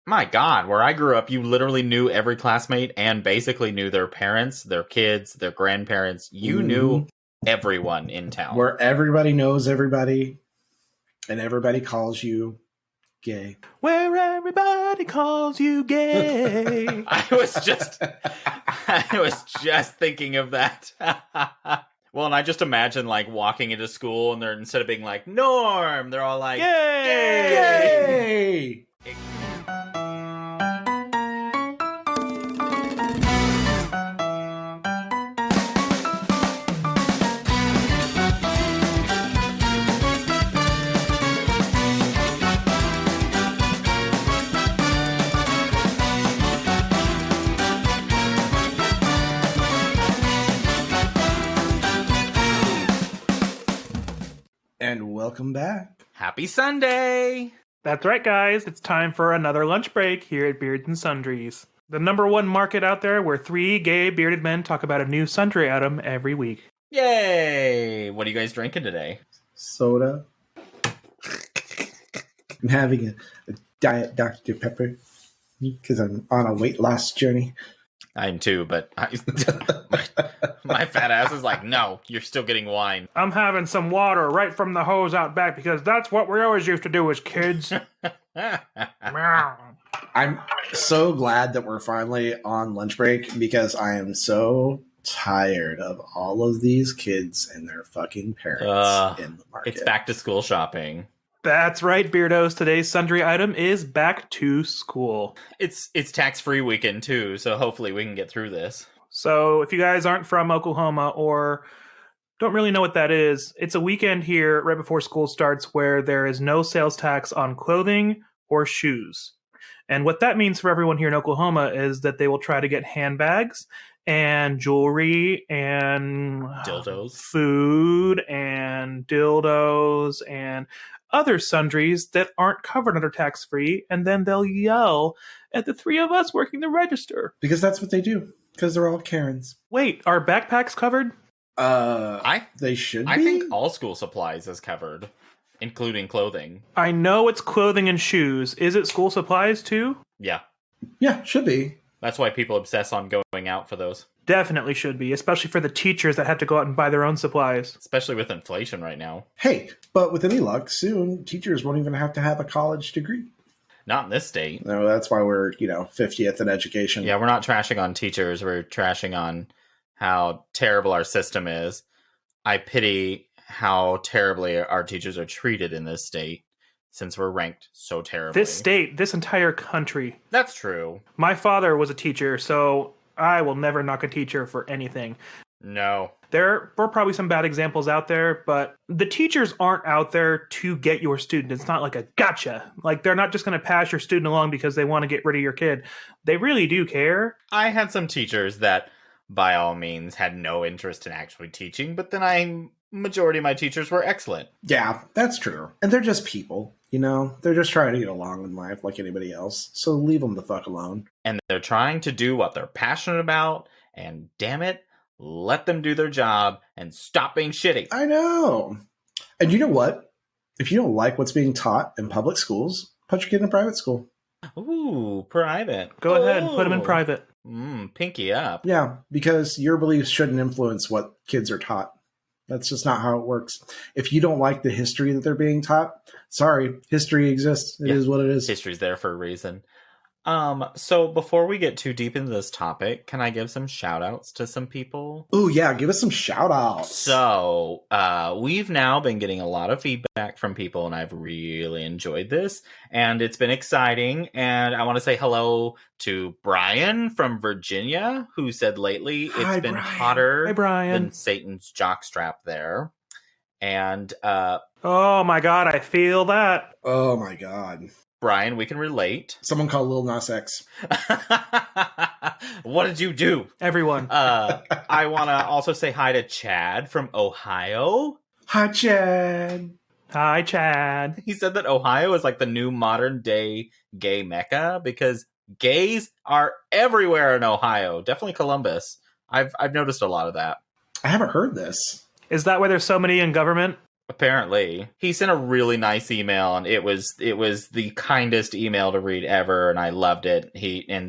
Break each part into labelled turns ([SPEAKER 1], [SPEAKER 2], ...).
[SPEAKER 1] My God, where I grew up, you literally knew every classmate and basically knew their parents, their kids, their grandparents. You knew everyone in town.
[SPEAKER 2] Where everybody knows everybody and everybody calls you gay.
[SPEAKER 3] Where everybody calls you gay.
[SPEAKER 1] I was just thinking of that. Well, and I just imagine like walking into school and they're, instead of being like Norm, they're all like
[SPEAKER 2] Yay!
[SPEAKER 1] Yay!
[SPEAKER 2] And welcome back.
[SPEAKER 1] Happy Sunday!
[SPEAKER 3] That's right, guys. It's time for another lunch break here at Beards and Sundries. The number one market out there where three gay bearded men talk about a new sundry item every week.
[SPEAKER 1] Yay! What are you guys drinking today?
[SPEAKER 2] Soda. I'm having a Diet Dr. Pepper because I'm on a weight loss journey.
[SPEAKER 1] I am too, but my fat ass is like, no, you're still getting wine.
[SPEAKER 3] I'm having some water right from the hose out back because that's what we always used to do as kids.
[SPEAKER 2] I'm so glad that we're finally on lunch break because I am so tired of all of these kids and their fucking parents in the market.
[SPEAKER 1] It's back to school shopping.
[SPEAKER 3] That's right, Beardos. Today's sundry item is back to school.
[SPEAKER 1] It's tax-free weekend too, so hopefully we can get through this.
[SPEAKER 3] So if you guys aren't from Oklahoma or don't really know what that is, it's a weekend here right before school starts where there is no sales tax on clothing or shoes. And what that means for everyone here in Oklahoma is that they will try to get handbags and jewelry and
[SPEAKER 1] dildos,
[SPEAKER 3] food and dildos and other sundries that aren't covered under tax-free, and then they'll yell at the three of us working the register.
[SPEAKER 2] Because that's what they do. Because they're all Karens.
[SPEAKER 3] Wait, are backpacks covered?
[SPEAKER 2] They should be.
[SPEAKER 1] I think all school supplies is covered, including clothing.
[SPEAKER 3] I know it's clothing and shoes. Is it school supplies too?
[SPEAKER 1] Yeah.
[SPEAKER 2] Yeah, should be.
[SPEAKER 1] That's why people obsess on going out for those.
[SPEAKER 3] Definitely should be, especially for the teachers that have to go out and buy their own supplies.
[SPEAKER 1] Especially with inflation right now.
[SPEAKER 2] Hey, but with any luck, soon teachers won't even have to have a college degree.
[SPEAKER 1] Not in this state.
[SPEAKER 2] No, that's why we're, 50th in education.
[SPEAKER 1] Yeah, we're not trashing on teachers. We're trashing on how terrible our system is. I pity how terribly our teachers are treated in this state since we're ranked so terribly.
[SPEAKER 3] This state, this entire country.
[SPEAKER 1] That's true.
[SPEAKER 3] My father was a teacher, so I will never knock a teacher for anything.
[SPEAKER 1] No.
[SPEAKER 3] There were probably some bad examples out there, but the teachers aren't out there to get your student. It's not like a gotcha. Like, they're not just going to pass your student along because they want to get rid of your kid. They really do care.
[SPEAKER 1] I had some teachers that, by all means, had no interest in actually teaching, but then majority of my teachers were excellent.
[SPEAKER 2] Yeah, that's true. And they're just people, They're just trying to get along in life like anybody else. So leave them the fuck alone.
[SPEAKER 1] And they're trying to do what they're passionate about, and damn it, let them do their job and stop being shitty.
[SPEAKER 2] I know. And you know what? If you don't like what's being taught in public schools, put your kid in private school.
[SPEAKER 1] Ooh, private.
[SPEAKER 3] Go ahead and put them in private.
[SPEAKER 1] Pinky up.
[SPEAKER 2] Yeah, because your beliefs shouldn't influence what kids are taught. That's just not how it works. If you don't like the history that they're being taught, sorry, history exists. It is what it is.
[SPEAKER 1] History's there for a reason. So before we get too deep into this topic, can I give some shout outs to some people?
[SPEAKER 2] Ooh, yeah, give us some shout outs.
[SPEAKER 1] So, we've now been getting a lot of feedback from people, and I've really enjoyed this, and it's been exciting, and I want to say hello to Brian from Virginia, who said lately it's been hotter than Satan's jockstrap there. And,
[SPEAKER 3] oh my God, I feel that.
[SPEAKER 2] Oh my God.
[SPEAKER 1] Brian, we can relate.
[SPEAKER 2] Someone called Lil Nas X.
[SPEAKER 1] What did you do?
[SPEAKER 3] Everyone.
[SPEAKER 1] I want to also say hi to Chad from Ohio.
[SPEAKER 2] Hi, Chad.
[SPEAKER 3] Hi, Chad.
[SPEAKER 1] He said that Ohio is like the new modern day gay mecca because gays are everywhere in Ohio. Definitely Columbus. I've noticed a lot of that.
[SPEAKER 2] I haven't heard this.
[SPEAKER 3] Is that why there's so many in government?
[SPEAKER 1] Apparently, he sent a really nice email, and it was the kindest email to read ever, and I loved it.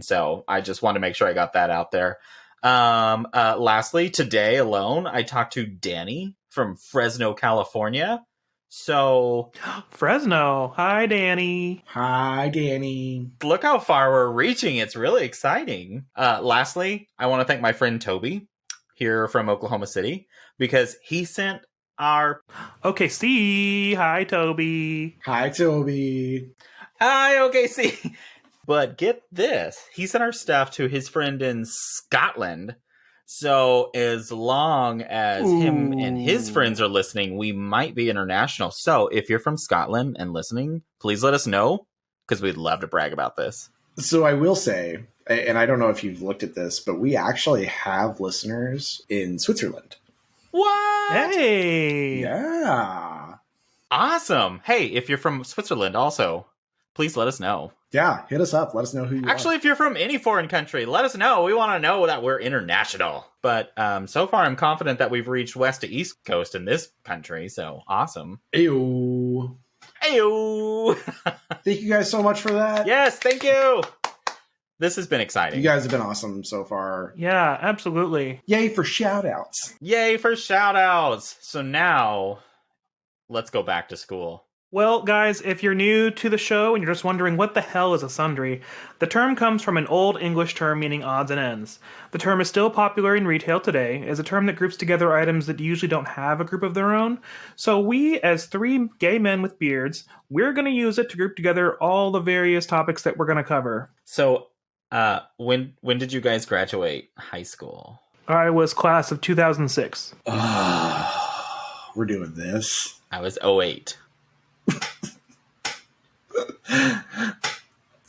[SPEAKER 1] So I just wanted to make sure I got that out there. Lastly, today alone, I talked to Danny from Fresno, California. So
[SPEAKER 3] Fresno, hi Danny.
[SPEAKER 2] Hi Danny.
[SPEAKER 1] Look how far we're reaching. It's really exciting. Lastly, I want to thank my friend Toby here from Oklahoma City because he sent our
[SPEAKER 3] OKC. Hi Toby.
[SPEAKER 2] Hi Toby.
[SPEAKER 1] Hi OKC. But get this, he sent our stuff to his friend in Scotland. So as long as him and his friends are listening, we might be international. So if you're from Scotland and listening, please let us know because we'd love to brag about this.
[SPEAKER 2] So I will say, and I don't know if you've looked at this, but we actually have listeners in Switzerland.
[SPEAKER 1] What?
[SPEAKER 3] Hey.
[SPEAKER 2] Yeah.
[SPEAKER 1] Awesome. Hey, if you're from Switzerland also, please let us know.
[SPEAKER 2] Yeah, hit us up. Let us know who you are.
[SPEAKER 1] Actually, if you're from any foreign country, let us know. We want to know that we're international. But so far, I'm confident that we've reached west to east coast in this country. So awesome.
[SPEAKER 2] Ayo.
[SPEAKER 1] Ayo.
[SPEAKER 2] Thank you guys so much for that.
[SPEAKER 1] Yes, thank you. This has been exciting.
[SPEAKER 2] You guys have been awesome so far.
[SPEAKER 3] Yeah, absolutely.
[SPEAKER 2] Yay for shout outs.
[SPEAKER 1] Yay for shout outs. So now let's go back to school.
[SPEAKER 3] Well, guys, if you're new to the show and you're just wondering what the hell is a sundry, the term comes from an old English term meaning odds and ends. The term is still popular in retail today as a term that groups together items that usually don't have a group of their own. So we, as three gay men with beards, we're going to use it to group together all the various topics that we're going to cover.
[SPEAKER 1] So, when did you guys graduate high school?
[SPEAKER 3] I was class of 2006.
[SPEAKER 2] We're doing this.
[SPEAKER 1] I was 08.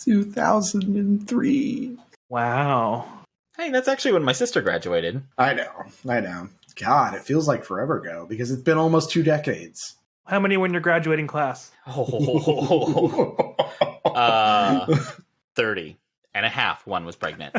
[SPEAKER 2] 2003.
[SPEAKER 3] Wow.
[SPEAKER 1] Hey, that's actually when my sister graduated.
[SPEAKER 2] I know. God, it feels like forever ago because it's been almost 2 decades.
[SPEAKER 3] How many were in your graduating class?
[SPEAKER 1] 30 and a half. One was pregnant.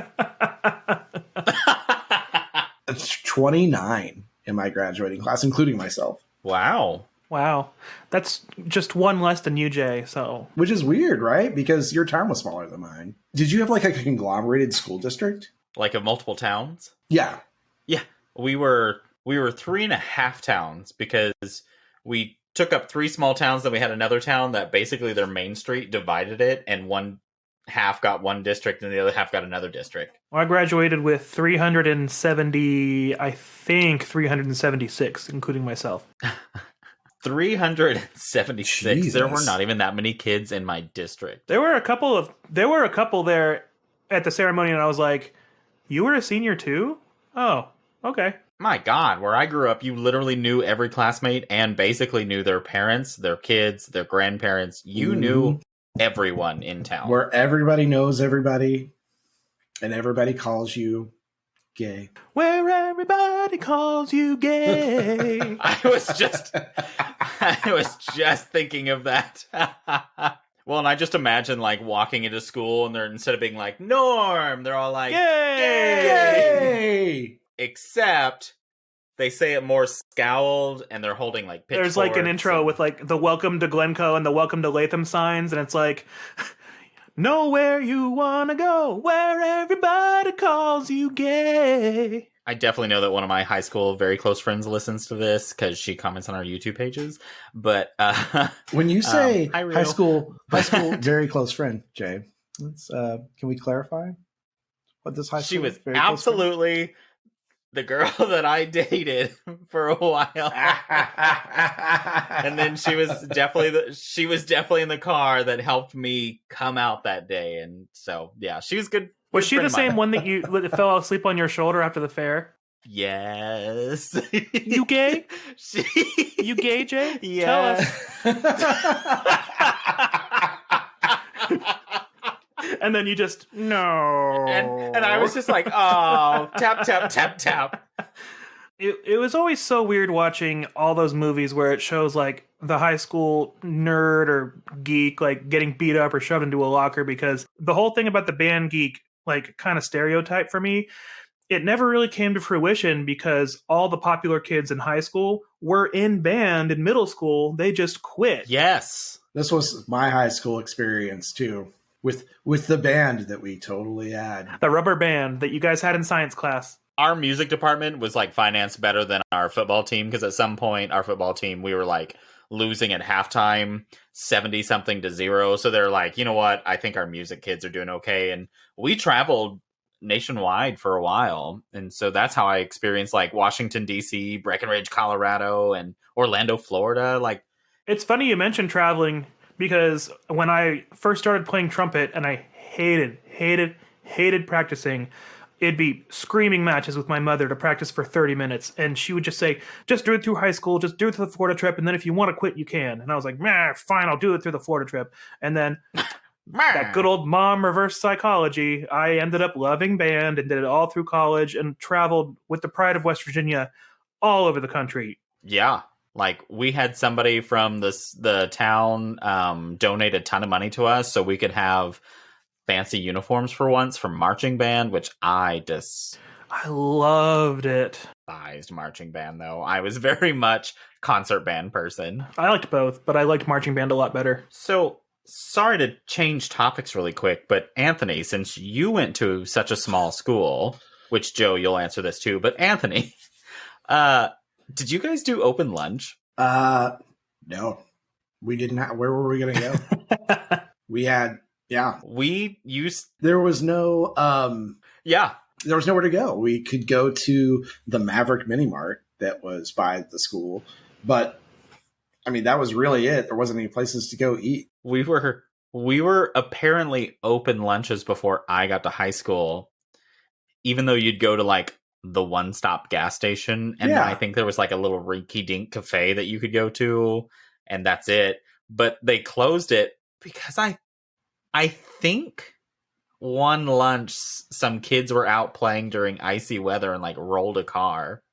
[SPEAKER 2] It's 29 in my graduating class, including myself.
[SPEAKER 1] Wow.
[SPEAKER 3] Wow. That's just one less than you, Jay, so...
[SPEAKER 2] Which is weird, right? Because your town was smaller than mine. Did you have like a conglomerated school district?
[SPEAKER 1] Like of multiple towns?
[SPEAKER 2] Yeah.
[SPEAKER 1] Yeah. We were 3.5 towns because we took up 3 small towns, then we had another town that basically their main street divided it, and one half got one district and the other half got another district.
[SPEAKER 3] Well, I graduated with 376, including myself.
[SPEAKER 1] 376.
[SPEAKER 2] Jesus.
[SPEAKER 1] There were not even that many kids in my district.
[SPEAKER 3] There were a couple there at the ceremony, and I was like, "You were a senior too? Oh, okay."
[SPEAKER 1] My God, where I grew up, you literally knew every classmate and basically knew their parents, their kids, their grandparents. You knew everyone in town.
[SPEAKER 2] Where everybody knows everybody, and everybody calls you gay.
[SPEAKER 3] Where everybody calls you gay.
[SPEAKER 1] I was just thinking of that. Well, and I just imagine like walking into school and they're, instead of being like Norm, they're all like
[SPEAKER 2] Yay!
[SPEAKER 1] Except they say it more scowled and they're holding like pitchforks.
[SPEAKER 3] There's like an intro with like the welcome to Glencoe and the welcome to Latham signs, and it's like, know where you wanna go, where everybody calls you gay.
[SPEAKER 1] I definitely know that one of my high school very close friends listens to this because she comments on our YouTube pages. But
[SPEAKER 2] when you say high school very close friend, Jay, let's can we clarify what this high school?
[SPEAKER 1] She was absolutely the girl that I dated for a while. And then she was definitely in the car that helped me come out that day. And so, yeah, she was good.
[SPEAKER 3] Was she the same one that you fell asleep on your shoulder after the fair?
[SPEAKER 1] Yes.
[SPEAKER 3] You gay? You gay, Jay?
[SPEAKER 1] Yeah.
[SPEAKER 3] Tell us. And then you just, no.
[SPEAKER 1] And I was just like, oh, tap, tap, tap, tap.
[SPEAKER 3] It was always so weird watching all those movies where it shows like the high school nerd or geek like getting beat up or shoved into a locker, because the whole thing about the band geek like kind of stereotype for me it never really came to fruition because all the popular kids in high school were in band in middle school. They just quit.
[SPEAKER 1] Yes.
[SPEAKER 2] This was my high school experience too, with the band that we totally had.
[SPEAKER 3] The rubber band that you guys had in science class.
[SPEAKER 1] Our music department was like financed better than our football team, because at some point our football team, we were like losing at halftime 70 something to 0. So they're like, you know what? I think our music kids are doing okay. And we traveled nationwide for a while, and so that's how I experienced like Washington DC, Breckenridge, Colorado, and Orlando, Florida. Like,
[SPEAKER 3] it's funny you mentioned traveling, because when I first started playing trumpet, and I hated practicing, it'd be screaming matches with my mother to practice for 30 minutes, and she would just say, just do it through high school, just do it through the Florida trip, and then if you want to quit, you can. And I was like, fine, I'll do it through the Florida trip. And then that good old mom reverse psychology, I ended up loving band and did it all through college and traveled with the pride of West Virginia all over the country.
[SPEAKER 1] Yeah. Like, we had somebody from the town donate a ton of money to us so we could have fancy uniforms for once for marching band, which I
[SPEAKER 3] loved it.
[SPEAKER 1] Despised marching band, though. I was very much concert band person.
[SPEAKER 3] I liked both, but I liked marching band a lot better.
[SPEAKER 1] So, sorry to change topics really quick, but Anthony, since you went to such a small school, which, Joe, you'll answer this too, but Anthony, did you guys do open lunch?
[SPEAKER 2] No, we didn't have. Where were we going to go? We had, there was no, there was nowhere to go. We could go to the Maverick Mini Mart that was by the school, but I mean, that was really it. There wasn't any places to go eat.
[SPEAKER 1] We were apparently open lunches before I got to high school, even though you'd go to like the one-stop gas station, and I think there was like a little rinky-dink cafe that you could go to, and that's it. But they closed it because I think one lunch some kids were out playing during icy weather and like rolled a car,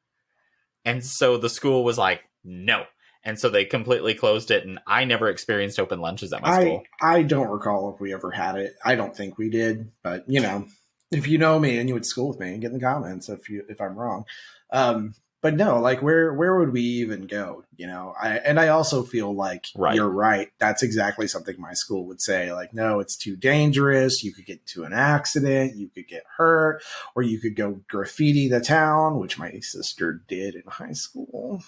[SPEAKER 1] and so the school was like, no. And so they completely closed it, and I never experienced open lunches at my school.
[SPEAKER 2] I don't recall if we ever had it. I don't think we did, but you know, if you know me and you went to school with me, get in the comments if I'm wrong. But no, like where would we even go? You know, I also feel like you're right. That's exactly something my school would say. Like, no, it's too dangerous. You could get into an accident. You could get hurt, or you could go graffiti the town, which my sister did in high school.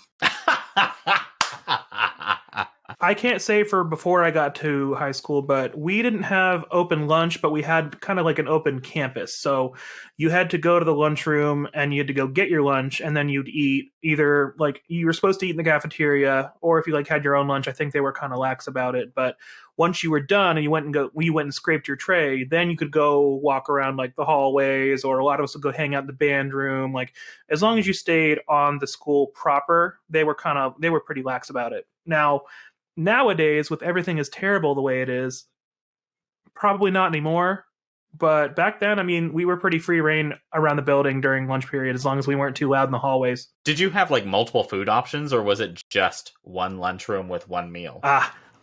[SPEAKER 3] I can't say for before I got to high school, but we didn't have open lunch, but we had kind of like an open campus. So you had to go to the lunchroom and you had to go get your lunch, and then you'd eat either like you were supposed to eat in the cafeteria, or if you like had your own lunch, I think they were kind of lax about it. But once you were done and you went and scraped your tray, then you could go walk around like the hallways, or a lot of us would go hang out in the band room. Like, as long as you stayed on the school proper, they were pretty lax about it. Now, nowadays, with everything as terrible the way it is, probably not anymore. But back then, I mean, we were pretty free reign around the building during lunch period, as long as we weren't too loud in the hallways.
[SPEAKER 1] Did you have like multiple food options, or was it just one lunchroom with one meal?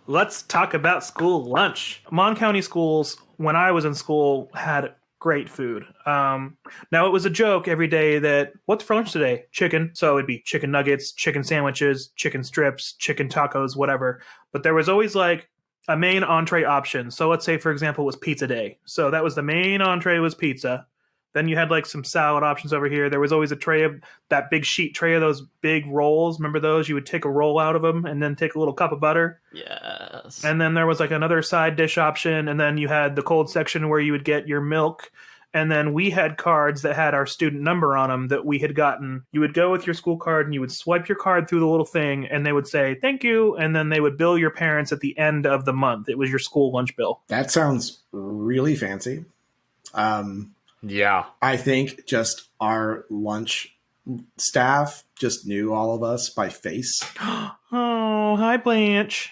[SPEAKER 3] Let's talk about school lunch. Mon County schools, when I was in school, had great food. Now, it was a joke every day that, what's for lunch today? Chicken. So it'd be chicken nuggets, chicken sandwiches, chicken strips, chicken tacos, whatever. But there was always like a main entree option. So let's say, for example, it was pizza day. So that was the main entree was pizza. Then you had like some salad options over here. There was always a tray of that big sheet tray of those big rolls. Remember those? You would take a roll out of them and then take a little cup of butter.
[SPEAKER 1] Yes.
[SPEAKER 3] And then there was like another side dish option. And then you had the cold section where you would get your milk. And then we had cards that had our student number on them that we had gotten. You would go with your school card and you would swipe your card through the little thing, and they would say, thank you. And then they would bill your parents at the end of the month. It was your school lunch bill.
[SPEAKER 2] That sounds really fancy.
[SPEAKER 1] Yeah.
[SPEAKER 2] I think just our lunch staff just knew all of us by face.
[SPEAKER 3] Oh, hi, Blanche.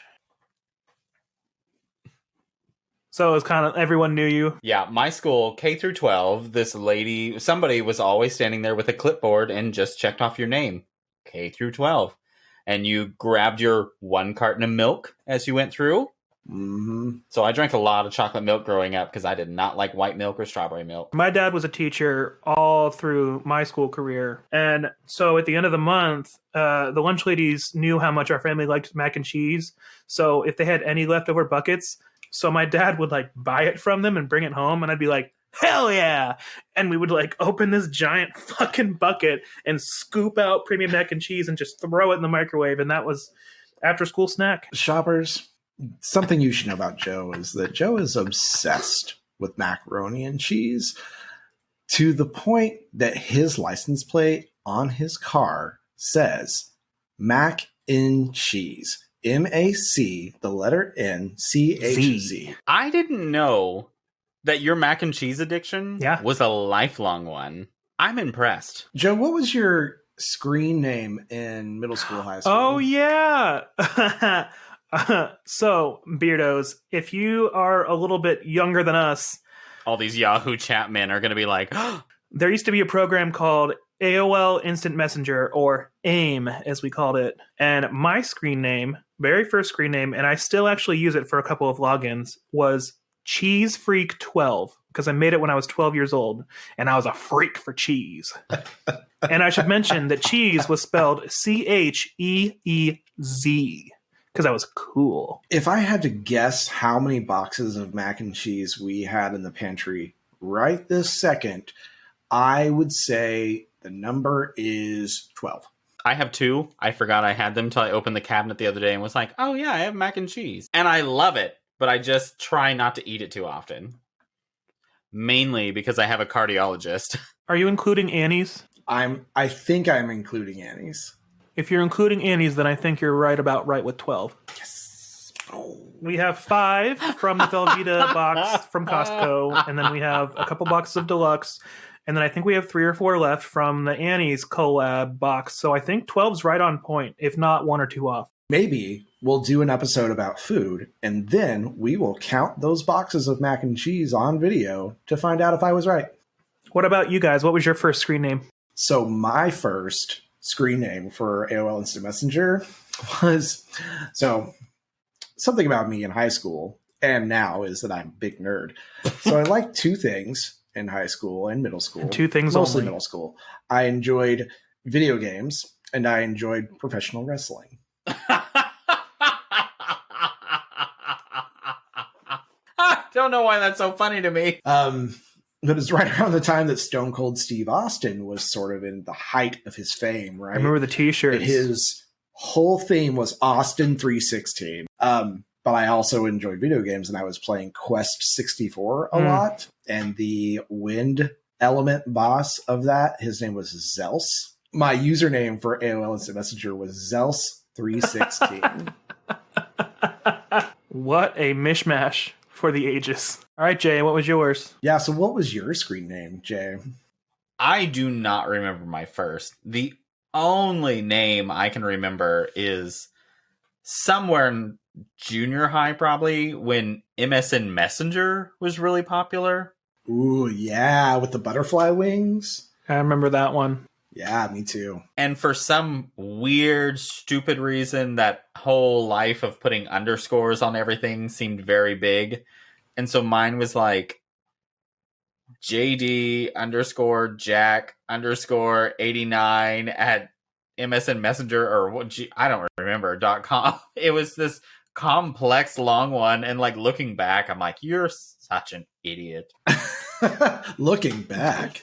[SPEAKER 3] So it was kind of everyone knew you.
[SPEAKER 1] Yeah, my school, K through 12, somebody was always standing there with a clipboard and just checked off your name. K through 12. And you grabbed your one carton of milk as you went through.
[SPEAKER 2] Mm-hmm.
[SPEAKER 1] So I drank a lot of chocolate milk growing up because I did not like white milk or strawberry milk.
[SPEAKER 3] My dad was a teacher all through my school career. And so at the end of the month, the lunch ladies knew how much our family liked mac and cheese. So if they had any leftover buckets, so my dad would like buy it from them and bring it home. And I'd be like, hell yeah. And we would like open this giant fucking bucket and scoop out premium mac and cheese and just throw it in the microwave. And that was after school snack.
[SPEAKER 2] Shoppers, something you should know about Joe is that Joe is obsessed with macaroni and cheese to the point that his license plate on his car says mac and cheese. MAC, the letter N, CHZ.
[SPEAKER 1] I didn't know that your mac and cheese addiction was a lifelong one. I'm impressed.
[SPEAKER 2] Joe, what was your screen name in middle school, high school?
[SPEAKER 3] Oh, yeah. So, Beardos, if you are a little bit younger than us,
[SPEAKER 1] all these Yahoo chat men are going to be like,
[SPEAKER 3] there used to be a program called AOL Instant Messenger, or AIM, as we called it. And my screen name, very first screen name, and I still actually use it for a couple of logins, was Cheese Freak 12, because I made it when I was 12 years old, and I was a freak for cheese. And I should mention that cheese was spelled CHEEZ, because I was cool.
[SPEAKER 2] If I had to guess how many boxes of mac and cheese we had in the pantry right this second, I would say the number is 12.
[SPEAKER 1] I have 2. I forgot I had them until I opened the cabinet the other day and was like, oh yeah, I have mac and cheese. And I love it, but I just try not to eat it too often. Mainly because I have a cardiologist.
[SPEAKER 3] Are you including Annie's?
[SPEAKER 2] I think I'm including Annie's.
[SPEAKER 3] If you're including Annie's, then I think you're right with 12.
[SPEAKER 2] Yes. Oh.
[SPEAKER 3] We have 5 from the Velveeta box from Costco, and then we have a couple boxes of Deluxe, and then I think we have 3 or 4 left from the Annie's collab box. So I think 12's right on point, if not 1 or 2 off.
[SPEAKER 2] Maybe we'll do an episode about food, and then we will count those boxes of mac and cheese on video to find out if I was right.
[SPEAKER 3] What about you guys? What was your first screen name?
[SPEAKER 2] So my first screen name for AOL Instant Messenger was, so something about me in high school and now is that I'm a big nerd. So I liked 2 things in high school and middle school.
[SPEAKER 3] And 2 things
[SPEAKER 2] mostly
[SPEAKER 3] only.
[SPEAKER 2] Middle school. I enjoyed video games and I enjoyed professional wrestling.
[SPEAKER 1] I don't know why that's so funny to me.
[SPEAKER 2] But it's right around the time that Stone Cold Steve Austin was sort of in the height of his fame, right?
[SPEAKER 3] I remember the t-shirts.
[SPEAKER 2] His whole theme was Austin 316. But I also enjoyed video games, and I was playing Quest 64 a lot. And the wind element boss of that, his name was Zels. My username for AOL Instant Messenger was Zels316.
[SPEAKER 3] What a mishmash for the ages. All right, Jay, what was yours?
[SPEAKER 2] Yeah, so what was your screen name, Jay?
[SPEAKER 1] I do not remember my first. The only name I can remember is somewhere in junior high, probably, when MSN Messenger was really popular.
[SPEAKER 2] Ooh, yeah, with the butterfly wings.
[SPEAKER 3] I remember that one.
[SPEAKER 2] Yeah, me too.
[SPEAKER 1] And for some weird, stupid reason, that whole life of putting underscores on everything seemed very big. And so mine was like JD underscore Jack underscore 89 at MSN Messenger or what? I don't remember .com. It was this complex long one. And like looking back, I'm like, you're such an idiot.
[SPEAKER 2] Looking back.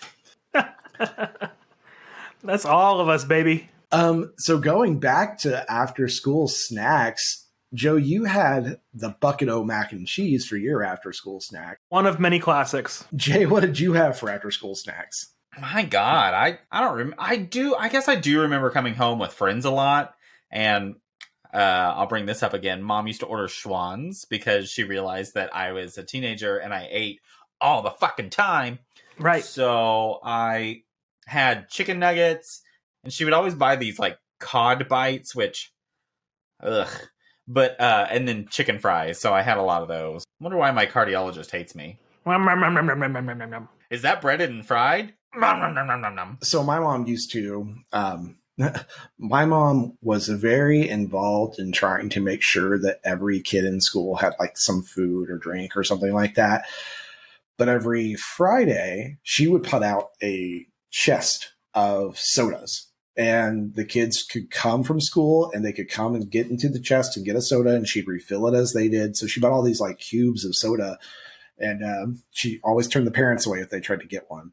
[SPEAKER 3] That's all of us, baby.
[SPEAKER 2] So going back to after school snacks, Joe, you had the bucket o' mac and cheese for your after school snack.
[SPEAKER 3] One of many classics.
[SPEAKER 2] Jay, what did you have for after school snacks?
[SPEAKER 1] My God, I don't remember. I guess I do remember coming home with friends a lot. And I'll bring this up again. Mom used to order Schwann's because she realized that I was a teenager and I ate all the fucking time.
[SPEAKER 3] Right.
[SPEAKER 1] So I had chicken nuggets, and she would always buy these like cod bites, which, ugh. But and then chicken fries. So I had a lot of those. Wonder why my cardiologist hates me. Is that breaded and fried?
[SPEAKER 2] So my mom used to My mom was very involved in trying to make sure that every kid in school had like some food or drink or something like that. But every Friday, she would put out a chest of sodas. And the kids could come from school and they could come and get into the chest and get a soda, and she'd refill it as they did. So she bought all these like cubes of soda, and she always turned the parents away if they tried to get one.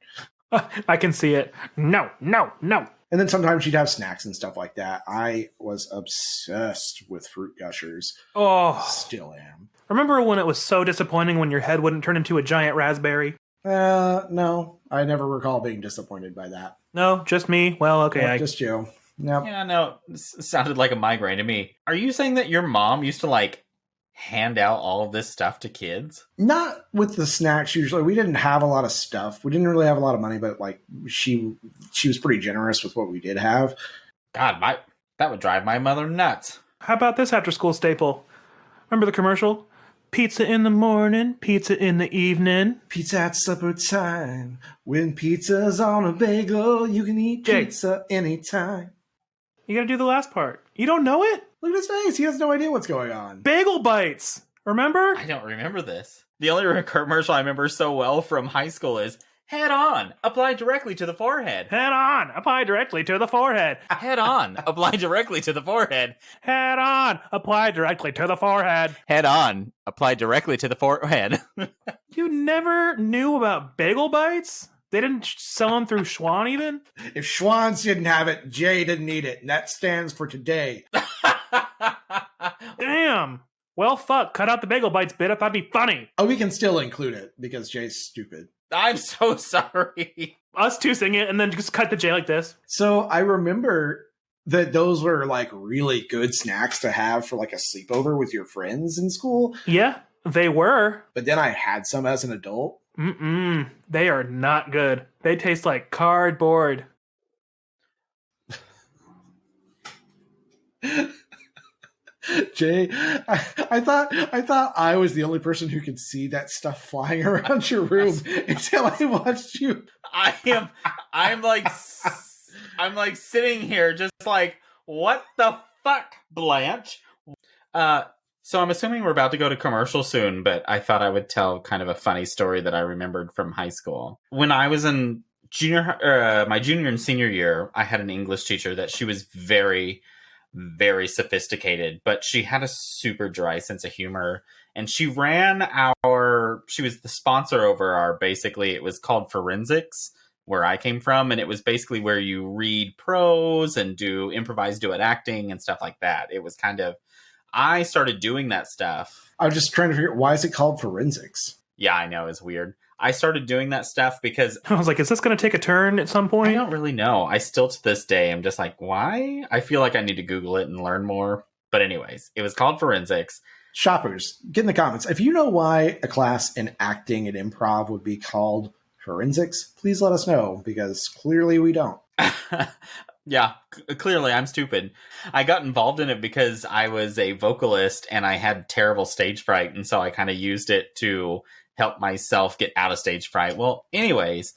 [SPEAKER 3] I can see it. No, no, no.
[SPEAKER 2] And then sometimes she'd have snacks and stuff like that. I was obsessed with Fruit Gushers.
[SPEAKER 3] Oh,
[SPEAKER 2] Still am.
[SPEAKER 3] remember when it was so disappointing when your head wouldn't turn into a giant raspberry?
[SPEAKER 2] No, I never recall being disappointed by that.
[SPEAKER 3] No, just me. Well, okay.
[SPEAKER 2] Yep, just you. Yep.
[SPEAKER 1] Yeah, no, this sounded like a migraine to me. Are you saying that your mom used to like hand out all of this stuff to kids?
[SPEAKER 2] Not with the snacks usually. We didn't have a lot of stuff. We didn't really have a lot of money, but like she was pretty generous with what we did have.
[SPEAKER 1] God, that would drive my mother nuts.
[SPEAKER 3] How about this after school staple? Remember the commercial? Pizza in the morning, pizza in the evening.
[SPEAKER 2] Pizza at supper time. When pizza's on a bagel, you can eat
[SPEAKER 3] Jake.
[SPEAKER 2] pizza anytime.
[SPEAKER 3] You gotta do the last part. You don't know it?
[SPEAKER 2] Look at his face. He has no idea what's going on.
[SPEAKER 3] Bagel bites. Remember?
[SPEAKER 1] I don't remember this. The only commercial I remember so well from high school is head on, apply directly to the forehead.
[SPEAKER 3] Head on, apply directly to the forehead.
[SPEAKER 1] Head on, apply directly to the forehead.
[SPEAKER 3] Head on, apply directly to the forehead.
[SPEAKER 1] Head on, apply directly to the forehead.
[SPEAKER 3] You never knew about bagel bites? They didn't sell them through Schwan even?
[SPEAKER 2] If Schwann's didn't have it, Jay didn't need it. And that stands for today.
[SPEAKER 3] Damn. Well, fuck. Cut out the bagel bites bit. I thought it'd be funny.
[SPEAKER 2] Oh, we can still include it because Jay's stupid.
[SPEAKER 1] I'm so sorry.
[SPEAKER 3] Us two sing it and then just cut the J like this.
[SPEAKER 2] So I remember that those were like really good snacks to have for like a sleepover with your friends in school.
[SPEAKER 3] Yeah, they were.
[SPEAKER 2] But then I had some as an adult.
[SPEAKER 3] They are not good. They taste like cardboard.
[SPEAKER 2] Jay, I thought I was the only person who could see that stuff flying around your room until I watched you.
[SPEAKER 1] I'm like sitting here just like, what the fuck, Blanche? So I'm assuming we're about to go to commercial soon, but I thought I would tell kind of a funny story that I remembered from high school. When I was in my junior and senior year, I had an English teacher that she was very, very sophisticated, but she had a super dry sense of humor. And she was the sponsor over basically, it was called Forensics, where I came from. And it was basically where you read prose and do improvised duet acting and stuff like that. It was I started doing that stuff.
[SPEAKER 2] I was just trying to figure out, why is it called Forensics?
[SPEAKER 1] Yeah, I know, it's weird. I started doing that stuff because
[SPEAKER 3] I was like, is this going to take a turn at some point?
[SPEAKER 1] I don't really know. I still to this day am just like, why? I feel like I need to Google it and learn more. But anyways, it was called Forensics.
[SPEAKER 2] Shoppers, get in the comments. If you know why a class in acting and improv would be called Forensics, please let us know, because clearly we don't.
[SPEAKER 1] Yeah, clearly I'm stupid. I got involved in it because I was a vocalist and I had terrible stage fright. And so I kind of used it to help myself get out of stage fright. Well, anyways,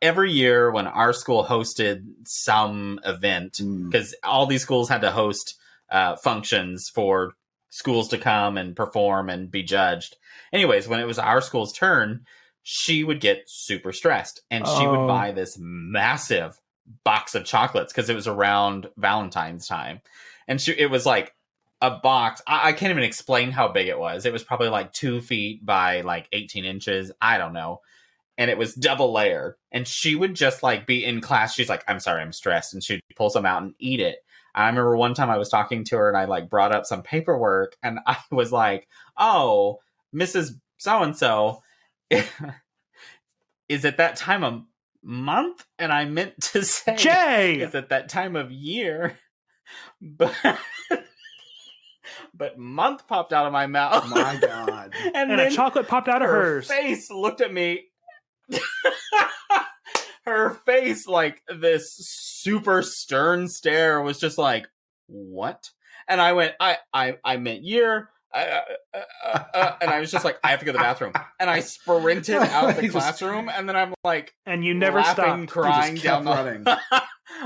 [SPEAKER 1] every year when our school hosted some event, because all these schools had to host functions for schools to come and perform and be judged. Anyways, when it was our school's turn, she would get super stressed and she would buy this massive box of chocolates because it was around Valentine's time. And it was like a box. I can't even explain how big it was. It was probably like 2 feet by like 18 inches. I don't know. And it was double layered. And she would just like be in class. She's like, I'm sorry, I'm stressed. And she'd pull some out and eat it. I remember one time I was talking to her and I like brought up some paperwork and I was like, oh, Mrs. So-and-so, is it that time of month? And I meant to say,
[SPEAKER 3] Jay,
[SPEAKER 1] is it that time of year? But month popped out of my mouth.
[SPEAKER 2] Oh my God.
[SPEAKER 3] and a chocolate popped out of hers.
[SPEAKER 1] Her face looked at me. Her face, like this super stern stare, was just like, what? And I went, I meant year. And I was just like, I have to go to the bathroom. And I sprinted out of the classroom. And then I'm like,
[SPEAKER 3] and you never
[SPEAKER 1] laughing,
[SPEAKER 3] stopped.
[SPEAKER 1] crying
[SPEAKER 2] just
[SPEAKER 1] down
[SPEAKER 2] kept running.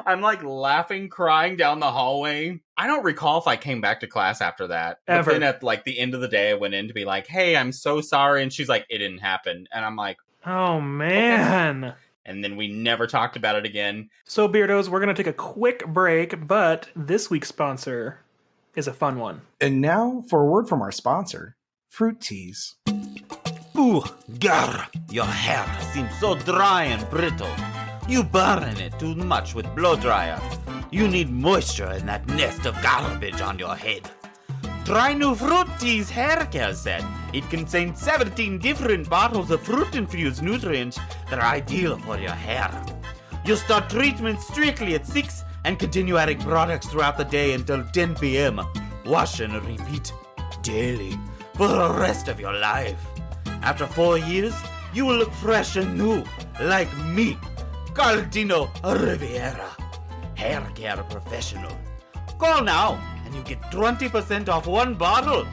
[SPEAKER 1] I'm like laughing, crying down the hallway. I don't recall if I came back to class after that.
[SPEAKER 3] Ever.
[SPEAKER 1] But then at like the end of the day, I went in to be like, hey, I'm so sorry. And she's like, it didn't happen. And I'm like,
[SPEAKER 3] Oh, man.
[SPEAKER 1] and then we never talked about it again.
[SPEAKER 3] So, Beardos, we're going to take a quick break, but this week's sponsor is a fun one.
[SPEAKER 2] And now for a word from our sponsor, Fruit Teas.
[SPEAKER 4] Ooh, gar, your hair seems so dry and brittle. You burn it too much with blow dryer. You need moisture in that nest of garbage on your head. Try new Fruit Teas hair care set. It contains 17 different bottles of fruit-infused nutrients that are ideal for your hair. You'll start treatment strictly at 6 and continue adding products throughout the day until 10 p.m. Wash and repeat daily for the rest of your life. After 4 years, you will look fresh and new, like me, Caldino Riviera, hair care professional. Call now and you get 20% off one bottle.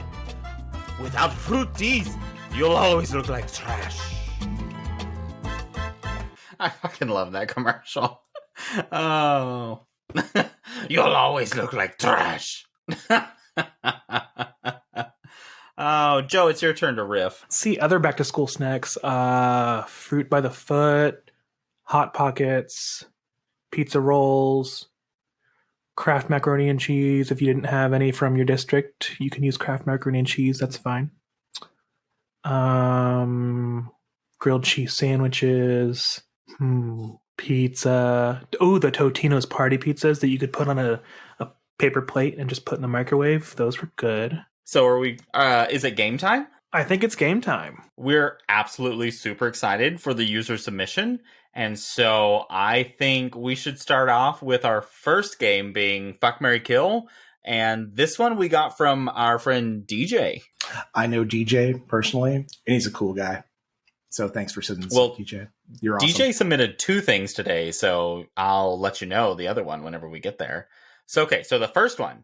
[SPEAKER 4] Without Fruit Teas, you'll always look like trash.
[SPEAKER 1] I fucking love that commercial. Oh.
[SPEAKER 4] You'll always look like trash.
[SPEAKER 1] Oh, Joe, it's your turn to riff.
[SPEAKER 3] See other back to school snacks, fruit by the foot, Hot Pockets, pizza rolls, Kraft macaroni and cheese. If you didn't have any from your district, you can use Kraft macaroni and cheese. That's fine. Grilled cheese sandwiches, pizza. Oh, the Totino's party pizzas that you could put on a paper plate and just put in the microwave. Those were good.
[SPEAKER 1] So are we, is it game time?
[SPEAKER 3] I think it's game time.
[SPEAKER 1] We're absolutely super excited for the user submission. And so I think we should start off with our first game being Fuck, Marry, Kill. And this one we got from our friend DJ.
[SPEAKER 2] I know DJ personally, and he's a cool guy. So thanks for sending this, DJ. You're awesome.
[SPEAKER 1] DJ submitted 2 things today, so I'll let you know the other one whenever we get there. So, okay, so the first one,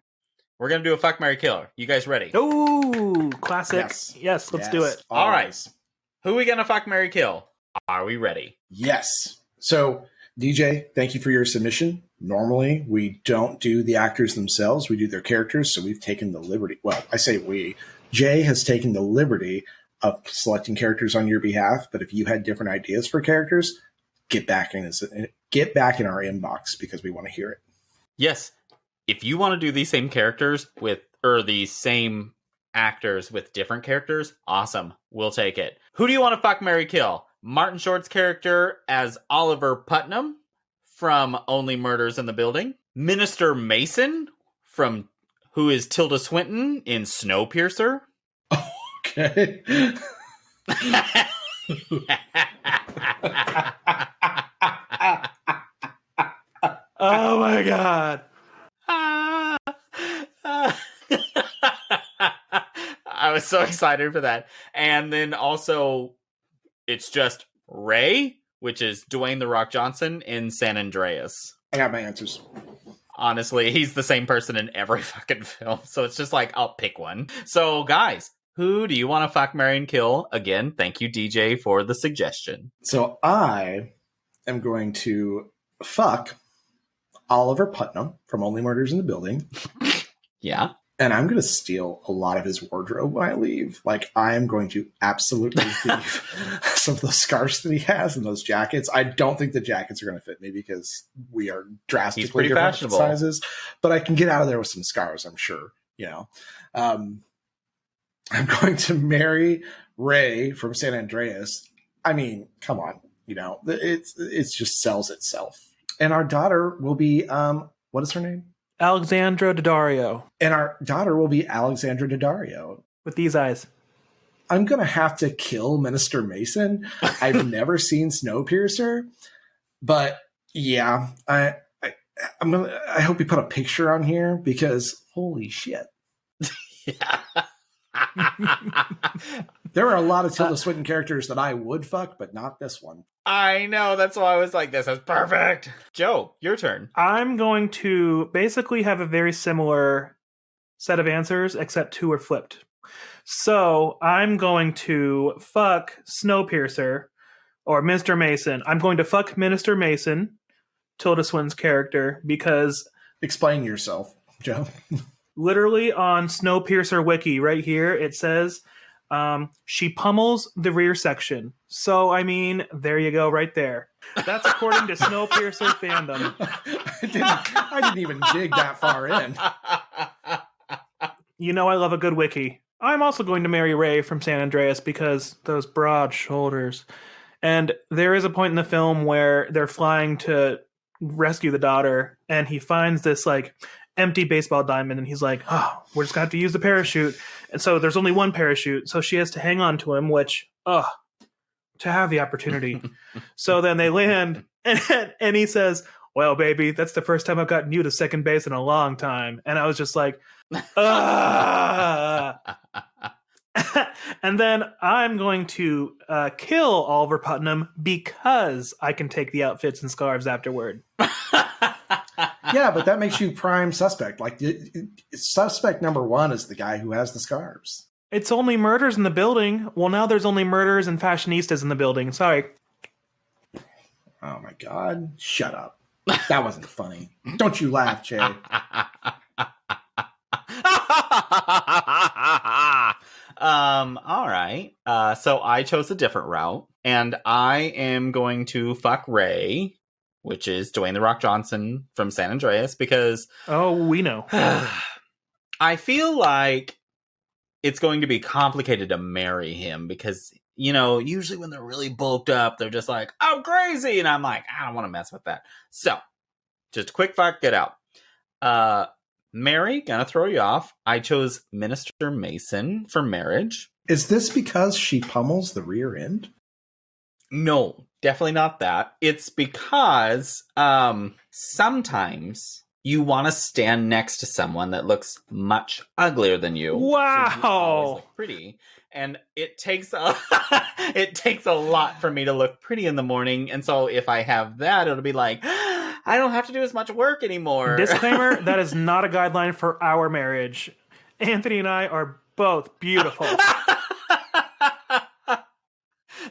[SPEAKER 1] we're going to do a Fuck, Marry, Kill. You guys ready?
[SPEAKER 3] Oh, classic. Yes, let's do it.
[SPEAKER 1] All right. Who are we going to Fuck, Marry, Kill? Are we ready?
[SPEAKER 2] Yes. So, DJ, thank you for your submission. Normally, we don't do the actors themselves. We do their characters. So we've taken the liberty. Well, I say we. Jay has taken the liberty of selecting characters on your behalf. But if you had different ideas for characters, get back in our inbox because we want to hear it.
[SPEAKER 1] Yes. If you want to do these same characters or these same actors with different characters, awesome. We'll take it. Who do you want to Fuck, Marry, Kill? Martin Short's character as Oliver Putnam from Only Murders in the Building. Minister Mason who is Tilda Swinton in Snowpiercer.
[SPEAKER 2] Okay.
[SPEAKER 3] Oh my god.
[SPEAKER 1] I was so excited for that. And then also, it's just Ray, which is Dwayne The Rock Johnson in San Andreas.
[SPEAKER 2] I got my answers.
[SPEAKER 1] Honestly, he's the same person in every fucking film. So it's just like, I'll pick one. So guys, who do you want to fuck, marry, and kill? Again, thank you, DJ, for the suggestion.
[SPEAKER 2] So I am going to fuck Oliver Putnam from Only Murders in the Building.
[SPEAKER 1] Yeah.
[SPEAKER 2] And I'm going to steal a lot of his wardrobe when I leave. Like, I am going to absolutely thief some of those scarves that he has and those jackets. I don't think the jackets are going to fit me because we are drastically different sizes. But I can get out of there with some scarves, I'm sure. You know, I'm going to marry Ray from San Andreas. I mean, come on. You know, it's just sells itself. And our daughter will be, what is her name?
[SPEAKER 3] Alexandra Daddario.
[SPEAKER 2] And our daughter will be Alexandra Daddario.
[SPEAKER 3] With these eyes.
[SPEAKER 2] I'm going to have to kill Minister Mason. I've never seen Snowpiercer. But yeah, I hope you put a picture on here because holy shit.
[SPEAKER 1] Yeah.
[SPEAKER 2] There are a lot of Tilda Swinton characters that I would fuck, but not this one.
[SPEAKER 1] I know. That's why I was like, this is perfect. Joe, your turn.
[SPEAKER 3] I'm going to basically have a very similar set of answers, except 2 are flipped. So I'm going to fuck Snowpiercer or Mr. Mason. I'm going to fuck Minister Mason Tilda Swinton's character because
[SPEAKER 2] Explain yourself, Joe.
[SPEAKER 3] literally on Snowpiercer Wiki right here, it says she pummels the rear section. So, I mean, there you go right there. That's according to Snowpiercer fandom.
[SPEAKER 2] I didn't even dig that far in.
[SPEAKER 3] You know I love a good wiki. I'm also going to marry Ray from San Andreas because those broad shoulders. And there is a point in the film where they're flying to rescue the daughter, and he finds this like empty baseball diamond, and he's like, oh, we're just gonna have to use the parachute. And so there's only one parachute, so she has to hang on to him, which, to have the opportunity. So then they land, and he says, well, baby, that's the first time I've gotten you to second base in a long time. And I was just like, and then I'm going to kill Oliver Putnam because I can take the outfits and scarves afterward.
[SPEAKER 2] Yeah, but that makes you prime suspect. Like, suspect number one is the guy who has the scarves.
[SPEAKER 3] It's only murders in the building. Well, now there's only murders and fashionistas in the building. Sorry.
[SPEAKER 2] Oh my God. Shut up. That wasn't funny. Don't you laugh, Jay.
[SPEAKER 1] All right. So I chose a different route, and I am going to fuck Ray, which is Dwayne The Rock Johnson from San Andreas, because
[SPEAKER 3] Oh, we know.
[SPEAKER 1] I feel like it's going to be complicated to marry him because, you know, usually when they're really bulked up, they're just like, I'm crazy. And I'm like, I don't want to mess with that. So just a quick fuck, get out. Mary, gonna throw you off. I chose Minister Mason for marriage.
[SPEAKER 2] Is this because she pummels the rear end?
[SPEAKER 1] No, definitely not that. It's because sometimes you want to stand next to someone that looks much uglier than you.
[SPEAKER 3] Wow.
[SPEAKER 1] So you always look pretty. And it takes a lot for me to look pretty in the morning. And so if I have that, it'll be like, I don't have to do as much work anymore.
[SPEAKER 3] Disclaimer, that is not a guideline for our marriage. Anthony and I are both beautiful.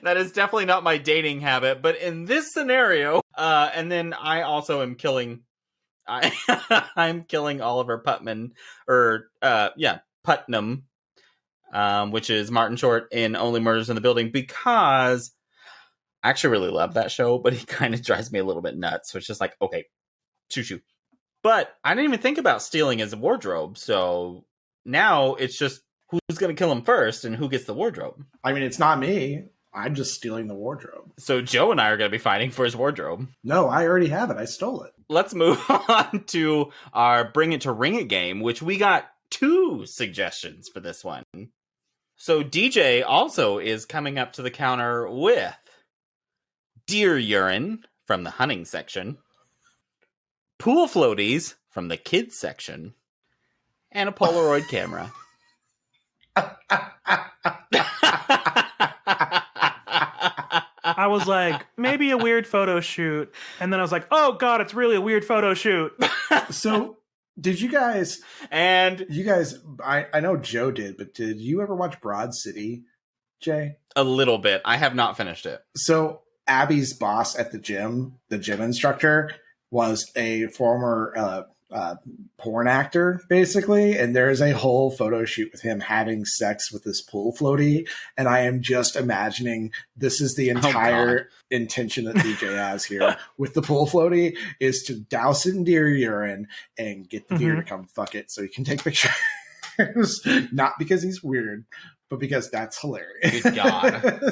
[SPEAKER 1] That is definitely not my dating habit, but in this scenario, and then I also am killing, I'm killing Oliver Putnam, Putnam, which is Martin Short in Only Murders in the Building, because I actually really love that show, but he kind of drives me a little bit nuts. So it's just like, okay, shoo. But I didn't even think about stealing his wardrobe, so now it's just who's going to kill him first and who gets the wardrobe.
[SPEAKER 2] I mean, it's not me. I'm just stealing the wardrobe.
[SPEAKER 1] So Joe and I are going to be fighting for his wardrobe.
[SPEAKER 2] No, I already have it. I stole it.
[SPEAKER 1] Let's move on to our Bring It to Ring It game, which we got 2 suggestions for this one. So DJ also is coming up to the counter with deer urine from the hunting section, pool floaties from the kids section, and a Polaroid camera.
[SPEAKER 3] I was like, maybe a weird photo shoot. And then I was like, oh God, it's really a weird photo shoot.
[SPEAKER 2] So did you guys, I know Joe did, but did you ever watch Broad City, Jay?
[SPEAKER 1] A little bit. I have not finished it.
[SPEAKER 2] So Abby's boss at the gym instructor, was a former porn actor, basically, and there's a whole photo shoot with him having sex with this pool floaty, and I am just imagining this is the entire intention that DJ has here with the pool floaty, is to douse it in deer urine and get the deer to come fuck it so he can take pictures. Not because he's weird, but because that's hilarious.
[SPEAKER 1] Good God.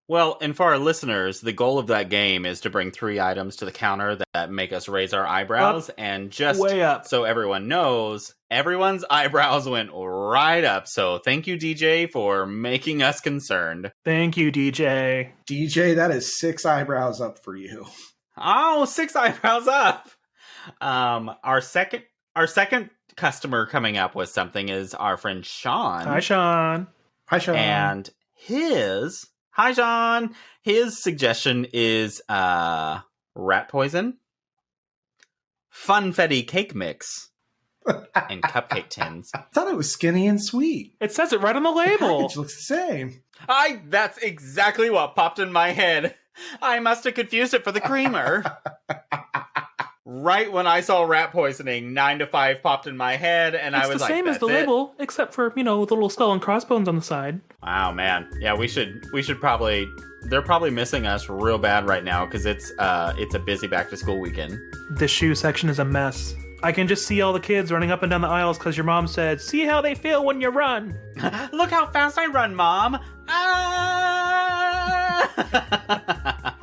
[SPEAKER 1] Well, and for our listeners, the goal of that game is to bring 3 items to the counter that make us raise our eyebrows, and just
[SPEAKER 3] way up.
[SPEAKER 1] So everyone knows, everyone's eyebrows went right up. So thank you, DJ, for making us concerned.
[SPEAKER 3] Thank you, DJ.
[SPEAKER 2] DJ, that is 6 eyebrows up for you.
[SPEAKER 1] Oh, 6 eyebrows up. Our second customer coming up with something is our friend Sean.
[SPEAKER 3] Hi, Sean.
[SPEAKER 2] Hi, Sean.
[SPEAKER 1] And hi, Sean. His suggestion is rat poison, funfetti cake mix, and cupcake tins.
[SPEAKER 2] I thought it was skinny and sweet.
[SPEAKER 3] It says it right on the label.
[SPEAKER 2] Package looks the same.
[SPEAKER 1] That's exactly what popped in my head. I must have confused it for the creamer. right when I saw rat poisoning, 9 to 5 popped in my head, and I was
[SPEAKER 3] It's the
[SPEAKER 1] like,
[SPEAKER 3] same as the
[SPEAKER 1] "That's it."
[SPEAKER 3] label, except for, the little skull and crossbones on the side.
[SPEAKER 1] Wow, man. Yeah, we should probably. They're probably missing us real bad right now because it's a busy back to school weekend.
[SPEAKER 3] The shoe section is a mess. I can just see all the kids running up and down the aisles because your mom said, "See how they feel when you run."
[SPEAKER 1] Look how fast I run, Mom.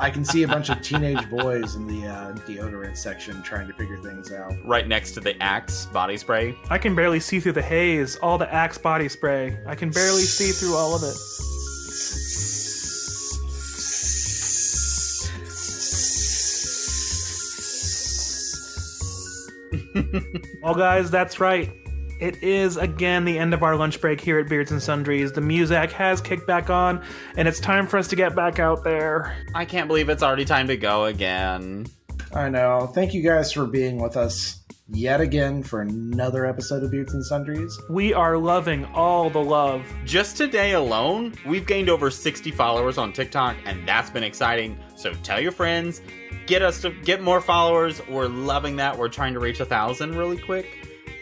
[SPEAKER 2] I can see a bunch of teenage boys in the deodorant section trying to figure things out.
[SPEAKER 1] Right next to the Axe body spray.
[SPEAKER 3] I can barely see through the haze, all the Axe body spray. I can barely see through all of it. Well, guys, that's right. It is again the end of our lunch break here at Beards and Sundries. The music has kicked back on, and it's time for us to get back out there.
[SPEAKER 1] I can't believe it's already time to go again.
[SPEAKER 2] I know. Thank you guys for being with us yet again for another episode of Beards and Sundries.
[SPEAKER 3] We are loving all the love.
[SPEAKER 1] Just today alone, we've gained over 60 followers on TikTok, and that's been exciting. So tell your friends, get us to get more followers. We're loving that. We're trying to reach 1,000 really quick.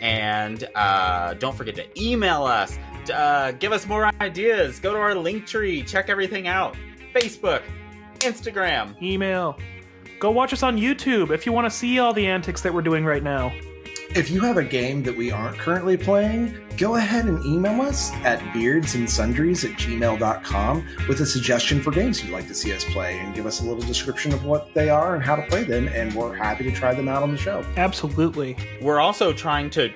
[SPEAKER 1] And don't forget to email us. Give us more ideas. Go to our link tree. Check everything out. Facebook, Instagram.
[SPEAKER 3] Email. Go watch us on YouTube if you want to see all the antics that we're doing right now.
[SPEAKER 2] If you have a game that we aren't currently playing, go ahead and email us at beardsandsundries@gmail.com with a suggestion for games you'd like to see us play and give us a little description of what they are and how to play them, and we're happy to try them out on the show.
[SPEAKER 3] Absolutely.
[SPEAKER 1] We're also trying to,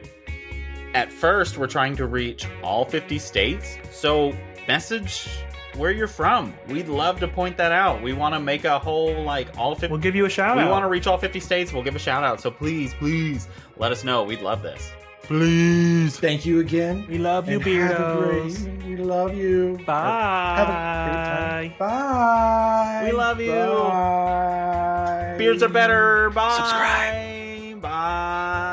[SPEAKER 1] at first, we're trying to reach all 50 states. So message where you're from. We'd love to point that out. We want to make a whole, all 50.
[SPEAKER 3] We'll give you a shout out.
[SPEAKER 1] We want to reach all 50 states. We'll give a shout out. So please, please let us know. We'd love this. Please.
[SPEAKER 2] Thank you again.
[SPEAKER 3] We love you,
[SPEAKER 2] and have a
[SPEAKER 3] Beardos.
[SPEAKER 2] great- We love you.
[SPEAKER 3] Bye.
[SPEAKER 2] Have a great time. Bye.
[SPEAKER 1] We love you.
[SPEAKER 2] Bye.
[SPEAKER 1] Beards are better. Bye.
[SPEAKER 3] Subscribe.
[SPEAKER 1] Bye.